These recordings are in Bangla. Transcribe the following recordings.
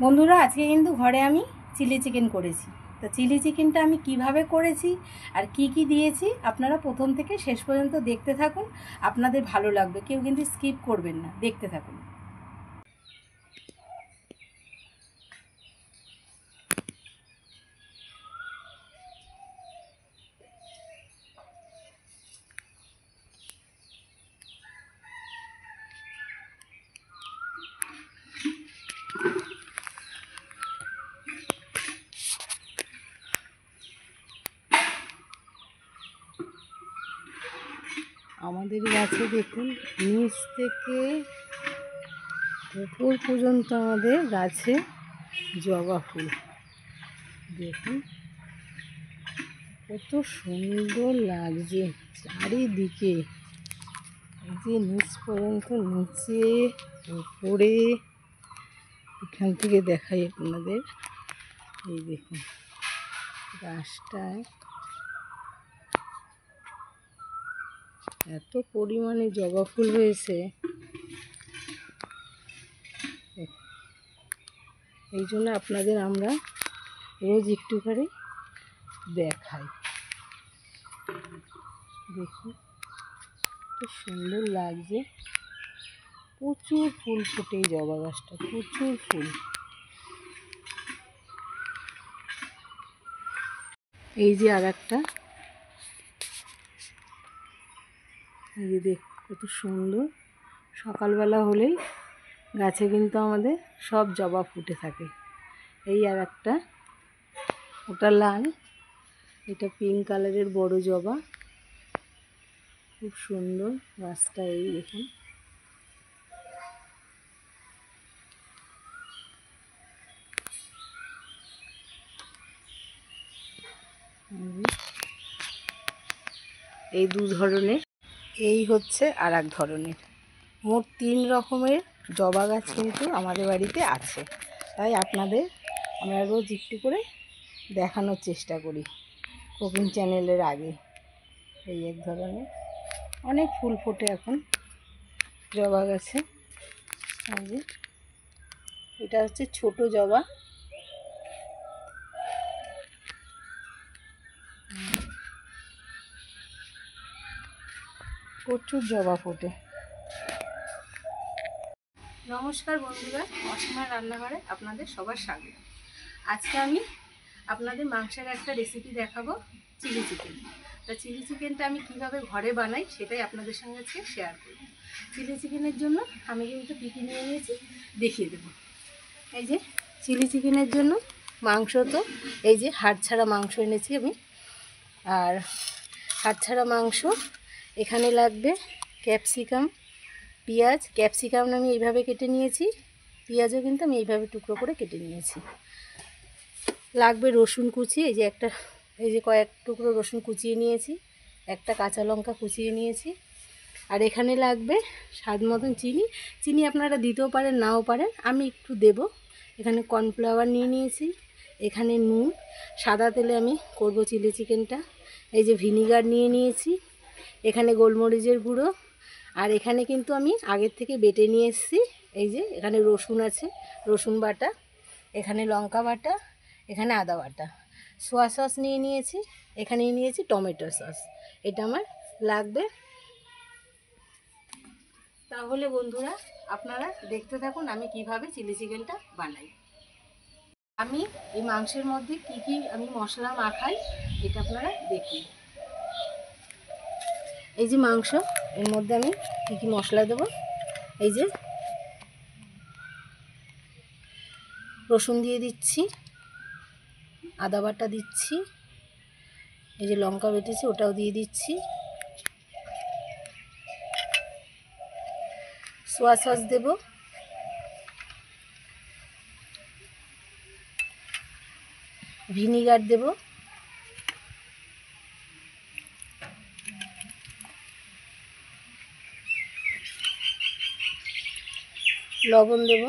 বন্ধুরা, আজকে কিন্তু ঘরে আমি চিলি চিকেন করেছি। তো চিলি চিকেনটা আমি কিভাবে করেছি আর কি কি দিয়েছি আপনারা প্রথম থেকে শেষ পর্যন্ত দেখতে থাকুন। আপনাদের ভালো লাগবে, কেউ কিন্তু স্কিপ করবেন না, দেখতে থাকুন। আমাদের গাছে দেখুন, নিচ থেকে উপর পর্যন্ত আমাদের গাছে জবা ফুল। দেখুন কত সুন্দর লাগছে চারিদিকে। এই যে নিচ পর্যন্ত, নিচে উপরে, এখান থেকে দেখাই আপনাদের। এই দেখুন গাছটায় এত পরিমাণে জবা ফুল হয়েছে, এই জন্য আপনাদের আমরা রোজ একটু করে দেখাই। দেখুন খুব সুন্দর লাগছে, প্রচুর ফুল ফোটে এই জবা গাছটা, প্রচুর ফুল। এই যে আর একটা, এই যে দেখ কত সুন্দর। সকালবেলা হলেই গাছে কিন্তু আমাদের সব জবা ফুটে থাকে। এই আর একটা, ওটা লাল, এটা পিঙ্ক কালারের বড় জবা, খুব সুন্দর গাছটা। এই দেখুন এই দু ধরনের, এই হচ্ছে আর এক ধরনের। মোট 3 রকমের জবা গাছ কিন্তু আমাদের বাড়িতে আছে। তাই আপনাদের আমরা রোজ একটু করে দেখানোর চেষ্টা করি কুকিং চ্যানেলের আগে। এই এক ধরনের অনেক ফুল ফোটে এখন জবা গাছে। এটা হচ্ছে ছোট জবা, প্রচুর জবা ফোটে। নমস্কার বন্ধুরা, অসীমার রান্নাঘরে আপনাদের সবার স্বাগত। আজকে আমি আপনাদের মাংসের একটা রেসিপি দেখাবো, চিলি চিকেন। তা চিলি চিকেনটা আমি কিভাবে ঘরে বানাই সেটাই আপনাদের সঙ্গে আজকে শেয়ার করব। চিলি চিকেনের জন্য আমি কিন্তু কী কী নিয়ে নিয়েছি দেখিয়ে দেবো। এই যে চিলি চিকেনের জন্য মাংস, তো এই যে হাড় ছাড়া মাংস এনেছি আমি। আর হাড় ছাড়া মাংস, এখানে লাগবে ক্যাপসিকাম, পেঁয়াজ। ক্যাপসিকাম আমি এইভাবে কেটে নিয়েছি, পেঁয়াজও কিন্তু আমি এইভাবে টুকরো করে কেটে নিয়েছি। লাগবে রসুন কুচি, এই যে একটা, এই যে কয়েক টুকরো রসুন কুচিয়ে নিয়েছি, একটা কাঁচা লঙ্কা কুচিয়ে নিয়েছি। আর এখানে লাগবে স্বাদ মতন চিনি। চিনি আপনারা দিতেও পারেন, নাও পারেন, আমি একটু দেব। এখানে কর্নফ্লাওয়ার নিয়ে নিয়েছি, এখানে নুন, সাদা তেলে আমি করব চিলি চিকেনটা। এই যে ভিনিগার নিয়ে নিয়েছি, এখানে গোলমরিচের গুঁড়ো। আর এখানে কিন্তু আমি আগের থেকে বেটে নিয়ে এসেছি। এই যে এখানে রসুন আছে, রসুন বাটা, এখানে লঙ্কা বাটা, এখানে আদা বাটা। সোয়া সস নিয়ে নিয়েছি, এখানে নিয়েছি টমেটো সস। এটা আমার লাগবে। তাহলে বন্ধুরা আপনারা দেখতে থাকুন আমি কিভাবে চিলি চিকেনটা বানাই। আমি এই মাংসের মধ্যে কি কি আমি মশলা মাখাই এটা আপনারা দেখুন। এই যে মাংস, এর মধ্যে আমি কি কি মশলা দেবো। এই যে রসুন দিয়ে দিচ্ছি, আদা বাটা দিচ্ছি, এই যে লঙ্কা বেটেছি ওটাও দিয়ে দিচ্ছি, সোয়া সস দেব, ভিনিগার দেব, লবণ দেব,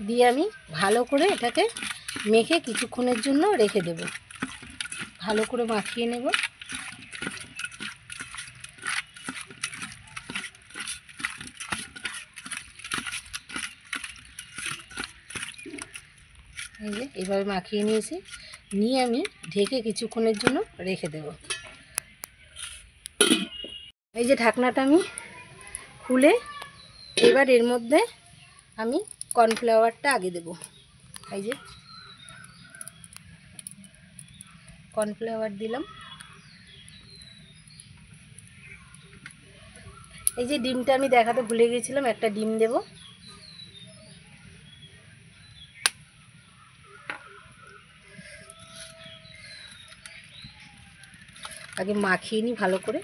দিয়ে আমি ভালো করে এটাকে মেখে কিছুক্ষণের জন্য রেখে দেব। ভালো করে মাখিয়ে নেব। এই যে এইভাবে মাখিয়ে নিয়েছি, নিয়ে আমি ঢেকে কিছুক্ষণের জন্য রেখে দেব। এই যে ঢাকনাটা আমি খুলে এবার এর মধ্যে আমি কর্নফ্লাওয়ারটা আগে দেব। এই যে কর্নফ্লাওয়ার দিলাম। এই যে ডিমটা আমি দেখাতে ভুলে গিয়েছিলাম, একটা ডিম দেব। আগে মাখিয়ে নিই ভালো করে।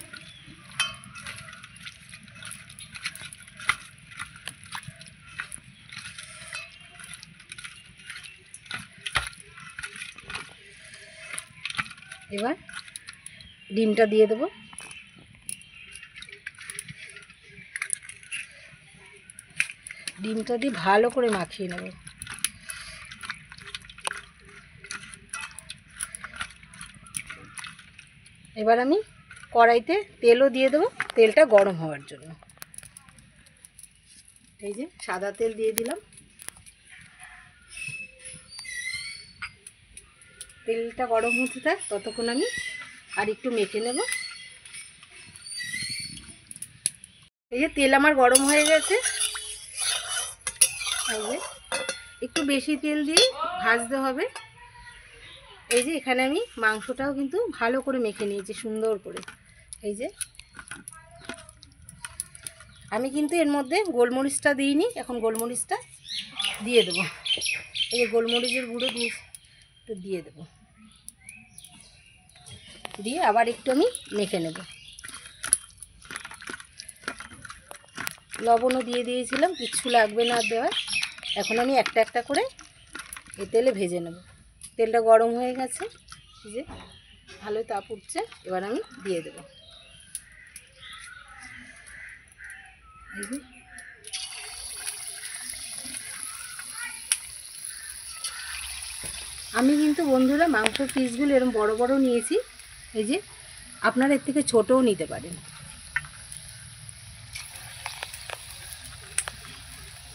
এবার ডিমটা দিয়ে দেব। ডিমটা দিয়ে ভালো করে মাখিয়ে নেব। এবার আমি কড়াইতে তেলও দিয়ে দেবো, তেলটা গরম হওয়ার জন্য। এই যে সাদা তেল দিয়ে দিলাম। তেলটা গরম হতে থাক, ততক্ষণ আমি আর একটু মেখে নেব। এই যে তেল আমার গরম হয়ে গেছে। এই যে একটু বেশি তেল দিয়ে ভাজতে হবে। এই যে এখানে আমি মাংসটাও কিন্তু ভালো করে মেখে নিয়েছি সুন্দর করে। এই যে আমি কিন্তু এর মধ্যে গোলমরিচটা দিইনি, এখন গোলমরিচটা দিয়ে দেবো। এই যে গোলমরিচের গুঁড়ো দিয়ে দেবো, দিয়ে আবার একটু আমি মেখে নেব। লবণও দিয়ে দিয়েছিলাম, কিচ্ছু লাগবে না দেওয়ার। এখন আমি একটা একটা করে এই তেলে ভেজে নেব। তেলটা গরম হয়ে গেছে, এই যে ভালোই তাপ উঠছে। এবার আমি দিয়ে দেব। এই যে আমি কিন্তু বন্ধুরা মাংসের পিসগুলো এরকম বড় বড় নিয়েছি। এই যে আপনারা এর থেকে ছোটও নিতে পারেন।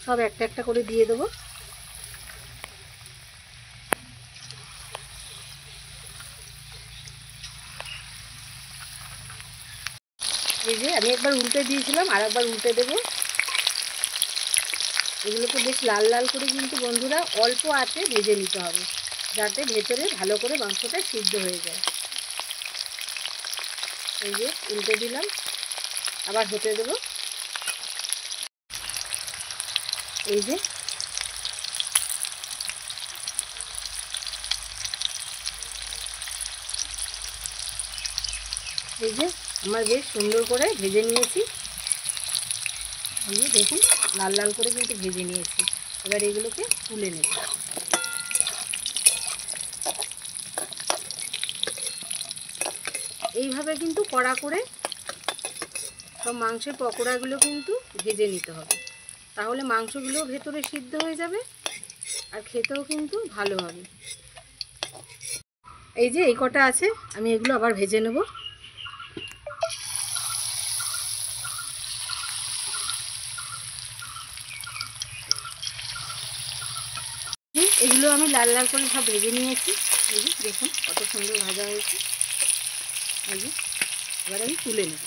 সব একটা একটা করে দিয়ে দেবো। এই যে আমি একবার উল্টে দিয়েছিলাম, আর একবার উল্টে দেবো। এগুলোকে বেশ লাল লাল করে কিন্তু বন্ধুরা অল্প আঁচে ভেজে নিতে হবে, যাতে ভেতরে ভালো করে মাংসটা সিদ্ধ হয়ে যায়। এই যে উল্টে দিলাম, আবার হতে দেবো। এই যে আমার বেশ সুন্দর করে ভেজে নিয়েছি। এই যে দেখুন লাল লাল করে কিন্তু ভেজে নিয়েছি। এবার এগুলোকে তুলে নেব। এইভাবে কিন্তু কড়া করে সব মাংসের পকোড়াগুলো কিন্তু ভেজে নিতে হবে, তাহলে মাংসগুলো ভেতরে সিদ্ধ হয়ে যাবে আর খেতেও কিন্তু ভালো হবে। এই যে এই কটা আছে, আমি এগুলো আবার ভেজে নেব। এগুলো আমি লাল লাল করে সব ভেজে নিয়েছি। এই যে দেখুন কত সুন্দর ভাজা হয়েছে। এই যে এবার আমি তুলে নেব।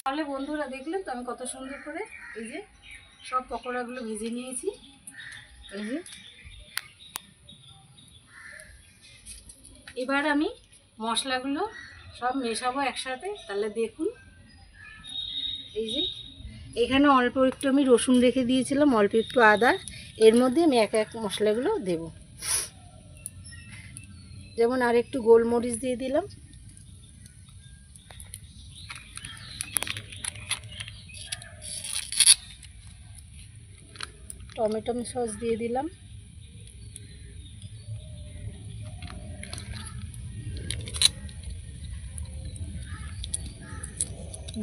তাহলে বন্ধুরা দেখলেন তো আমি কত সুন্দর করে এই যে সব পকোড়াগুলো ভেজে নিয়েছি। এই যে এবার আমি মশলাগুলো সব মেশাবো একসাথে। তাহলে দেখুন এই যে এখানে অল্প একটু আমি রসুন রেখে দিয়েছিলাম, অল্প একটু আদা। এর মধ্যে আমি এক এক মশলাগুলো দেব। যেমন আর একটু গোলমরিচ দিয়ে দিলাম, টমেটো সস দিয়ে দিলাম,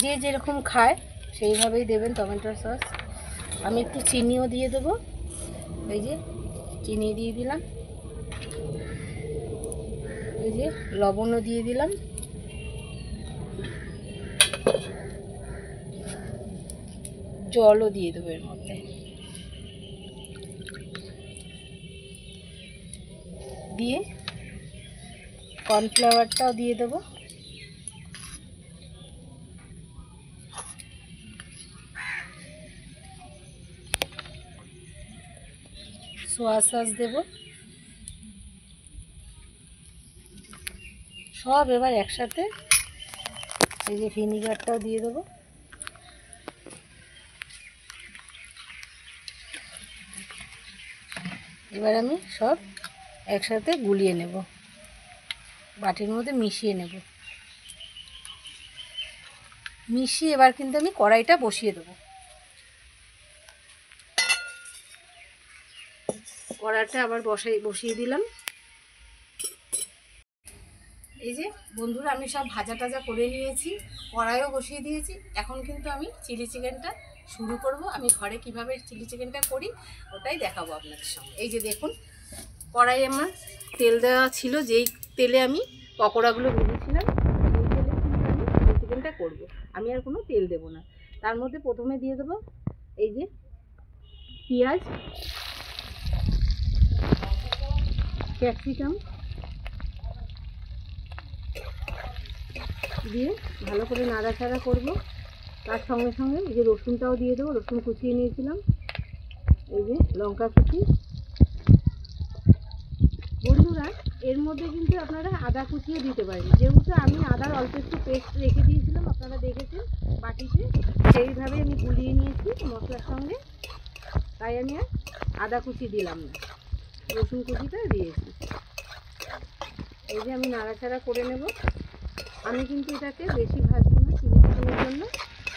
যে যেরকম খায় সেইভাবেই দেবেন টমেটো সস। আমি একটু চিনিও দিয়ে দেবো। এই যে চিনি দিয়ে দিলাম, এই যে লবণও দিয়ে দিলাম। জলও দিয়ে দেবো এর মধ্যে। দিয়ে কর্নফ্লাওয়ারটাও দিয়ে দেবো। সোয়া সস দেব। সব এবার একসাথে, এই যে ভিনিগারটাও দিয়ে দেবো। এবার আমি সব একসাথে গুলিয়ে নেব, বাটির মধ্যে মিশিয়ে নেব। মিশিয়ে এবার কিন্তু আমি কড়াইটা বসিয়ে দেবো। কড়াইটা আবার বসিয়ে দিলাম। এই যে বন্ধুরা, আমি সব ভাজা টাজা করে নিয়েছি, কড়াইও বসিয়ে দিয়েছি। এখন কিন্তু আমি চিলি চিকেনটা শুরু করব। আমি ঘরে কিভাবে চিলি চিকেনটা করি ওটাই দেখাবো আপনাদের সঙ্গে। এই যে দেখুন, কড়াই আমার তেল দেওয়া ছিল, যেই তেলে আমি পকোড়াগুলো ভেজেছিলাম সেই তেলে কিন্তু আমি চিলি চিকেনটা করবো। আমি আর কোনো তেল দেবো না। তার মধ্যে প্রথমে দিয়ে দেবো এই যে পেঁয়াজ, ক্যাপসিকাম দিয়ে ভালো করে নাড়াচাড়া করব। তার সঙ্গে সঙ্গে এই যে রসুনটাও দিয়ে দেবো, রসুন কুচিয়ে নিয়েছিলাম। এই যে লঙ্কা কুচি। বন্ধুরা, এর মধ্যে কিন্তু আপনারা আদা কুচিয়ে দিতে পারেন, যেহেতু আমি আদার অল্প একটু পেস্ট রেখে দিয়েছিলাম, আপনারা দেখেছেন বাটিতে, সেইভাবে আমি গুলিয়ে নিয়েছি মশলার সঙ্গে, তাই আমি আর আদা কুচি দিলাম না, রসুন কুচিটা দিয়েছি। এই যে আমি নাড়াচাড়া করে নেব। আমি কিন্তু এটাকে বেশি ভাজবো না, চিলি চিকেনের জন্য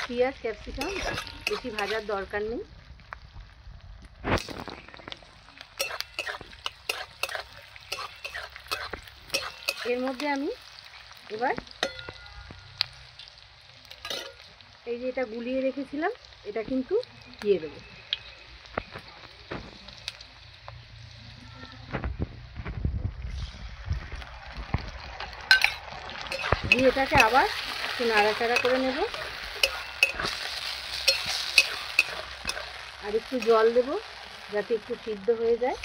পেঁয়াজ ক্যাপসিকাম বেশি ভাজার দরকার নেই। এর মধ্যে আমি এবার এই যে এটা গুলিয়ে রেখেছিলাম এটা কিন্তু দিয়ে দেবো। দিয়ে এটাকে আবার একটু নাড়াচাড়া করে নেব। আর একটু জল দেব যাতে একটু সিদ্ধ হয়ে যায়।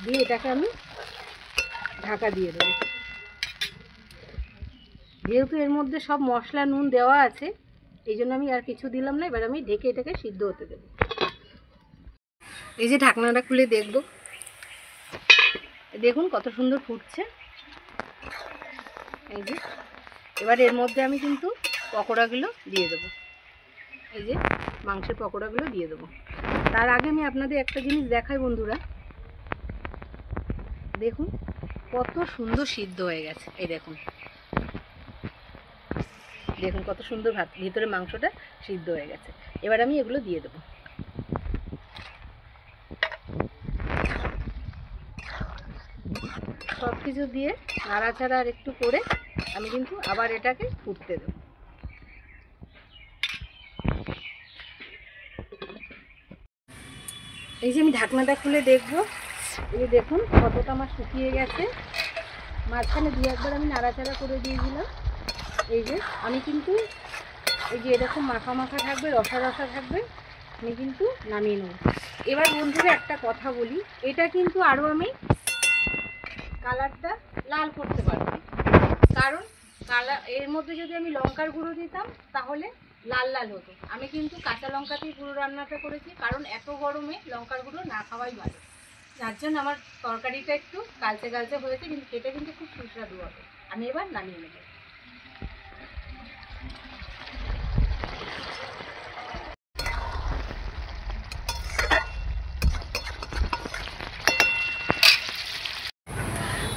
দিয়ে এটাকে আমি ঢাকা দিয়ে দেবো। যেহেতু এর মধ্যে সব মশলা নুন দেওয়া আছে, এই জন্য আমি আর কিছু দিলাম না। এবার আমি ঢেকে এটাকে সিদ্ধ হতে দেব। এই যে ঢাকনাটা খুলে দেখব, দেখুন কত সুন্দর ফুটছে। এই যে এবার এর মধ্যে আমি কিন্তু পকোড়াগুলো দিয়ে দেবো। এই যে মাংসের পকোড়াগুলো দিয়ে দেবো। তার আগে আমি আপনাদের একটা জিনিস দেখাই বন্ধুরা, দেখুন কত সুন্দর সিদ্ধ হয়ে গেছে। এই দেখুন, দেখুন কত সুন্দর ভিতরে মাংসটা সিদ্ধ হয়ে গেছে। এবার আমি এগুলো দিয়ে দেবো। সব কিছু দিয়ে নাড়াচাড়া আর একটু করে আমি কিন্তু আবার এটাকে ফুটতে দেবো। এই যে আমি ঢাকনাটা খুলে দেখবো, এই যে দেখুন কতটা আমার শুকিয়ে গেছে। মাঝখানে দু একবার আমি নাড়াচাড়া করে দিয়েছিলাম। এই যে আমি কিন্তু এই যে এরকম মাখা মাখা থাকবে, রসা রসা থাকবে, আমি কিন্তু নামিয়ে নেব। এবার বন্ধুরা একটা কথা বলি, এটা কিন্তু আরও আমি কালারটা লাল করতে পারবো, কারণ এর মধ্যে যদি আমি লঙ্কার গুঁড়ো দিতাম তাহলে লাল লাল হতো। আমি কিন্তু কাঁচা লঙ্কাতেই পুরো রান্নাটা করেছি, কারণ এত গরমে লঙ্কার গুঁড়ো না খাওয়াই ভালো। যার জন্য আমার তরকারিটা একটু কালচে কালচে হয়েছে, কিন্তু খেতে কিন্তু খুব সুস্বাদু হবে। আমি এবার নামিয়ে নেব।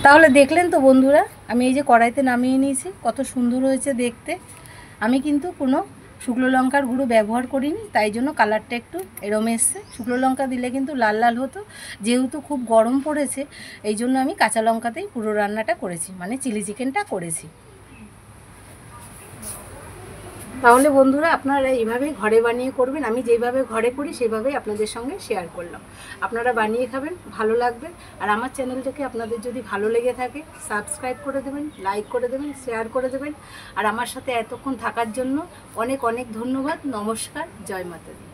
তাহলে দেখলেন তো বন্ধুরা, আমি এই যে কড়াইতে নামিয়ে নিয়েছি, কত সুন্দর হয়েছে দেখতে। আমি কিন্তু কোনো শুকনো লঙ্কার গুঁড়ো ব্যবহার করিনি, তাই জন্য কালারটা একটু এরম এসছে। শুকনো লঙ্কা দিলে কিন্তু লাল লাল হতো। যেহেতু খুব গরম পড়েছে, এই জন্য আমি কাঁচা লঙ্কাতেই পুরো রান্নাটা করেছি, মানে চিলি চিকেনটা করেছি। তাহলে বন্ধুরা আপনারা এইভাবেই ঘরে বানিয়ে করবেন। আমি যেভাবে ঘরে করি সেভাবেই আপনাদের সঙ্গে শেয়ার করলাম। আপনারা বানিয়ে খাবেন, ভালো লাগবে। আর আমার চ্যানেলটাকে আপনাদের যদি ভালো লেগে থাকে সাবস্ক্রাইব করে দেবেন, লাইক করে দেবেন, শেয়ার করে দেবেন। আর আমার সাথে এতক্ষণ থাকার জন্য অনেক অনেক ধন্যবাদ। নমস্কার, জয় মাতা দি।